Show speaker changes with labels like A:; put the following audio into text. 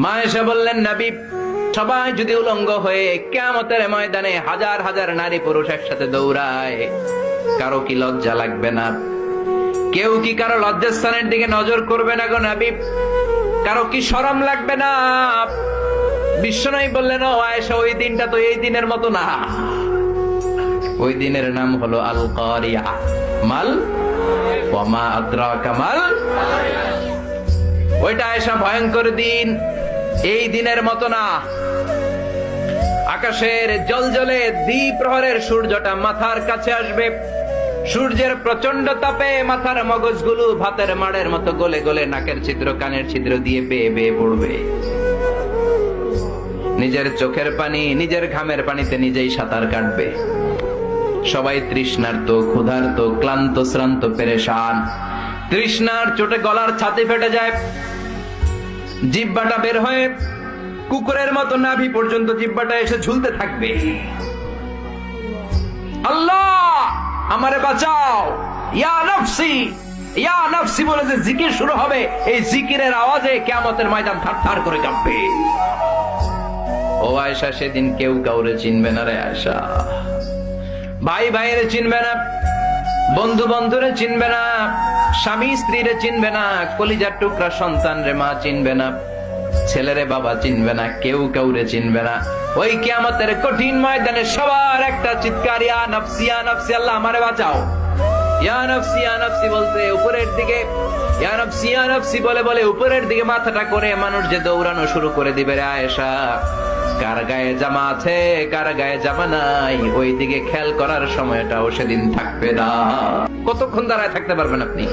A: মা এসে বললেন, নবী, সবাই যদি উলঙ্গ হয়ে কিয়ামতের ময়দানে হাজার হাজার নারী পুরুষ একসাথে দৌড়ায়, কারো কি লজ্জা লাগবে না? কেউ কি কারো লজ্জাস্থানের দিকে নজর করবে না গো নবী? কারো কি শরম লাগবে না? বিশ্বনবী বললেন, ও আয়েশা, ওই দিনটা তো এই দিনের মতো না। ওই দিনের নাম হলো আল কারিয়া। মাল ওয়া মা আদরাকা মাল। ওইটা আয়েশা ভয়ঙ্কর দিন, এই দিনের মতো না। আকাশের জলজলে দ্বিপ্রহরের সূর্যটা মাথার কাছে আসবে, সূর্যের প্রচন্ড তাপে মাথার মগজগুলো ভাতের মাড়ের মতো গলে গলে নাকের ছিদ্র কানের ছিদ্র দিয়ে বেয়ে বেয়ে পড়বে। নিজের চোখের পানি, নিজের ঘামের পানিতে নিজেই সাঁতার কাটবে। সবাই তৃষ্ণার্ত, ক্ষুধার্ত, ক্লান্ত, শ্রান্ত, পেরেশান। তৃষ্ণার চোটে গলার ছাতি ফেটে যায়, জিহ্বাটা বের হয়ে কুকুরের মতো নাভি পর্যন্ত জিহ্বাটা এসে ঝুলতে থাকবে। আল্লাহ আমারে বাঁচাও, ইয়া নফসি, ইয়া নফসি বলে যে জিকির শুরু হবে, এই জিকিরের আওয়াজে কিয়ামতের ময়দান থারথার করে কাঁপবে। ও আয়েশা, সেদিন কেউ কাউরে চিনবে না রে আয়েশা। ভাই ভাইরে চিনবে না, বন্ধু বন্ধুরে চিনবে না, স্বামী স্ত্রীরে চিনবে না, কলিজার টুকরা সন্তান রে মা চিনবে না, ছেলেরে বাবা চিনবে না, কেউ কাউরে চিনবে না। ওই কিয়ামতের কঠিন ময়দানে সবার একটা চিৎকার, ইয়া নফসি, ইয়া নফসি, আল্লাহ আমারে বাঁচাও। ইয়া নফসি, ইয়া নফসি বলতে উপরের দিকে, ইয়া নফসি, ইয়া নফসি বলে বলে উপরের দিকে মাথাটা করে মানুষ যে দৌড়ানো শুরু করে দিবে রে আয়েশা। কার গায়ে জামা আছে, কার গায়ে জামা নাই, ওই দিকে খেয়াল করার সময়টাও সেদিন থাকবে না। কতক্ষণ দাঁড়ায় থাকতে পারবেন আপনি?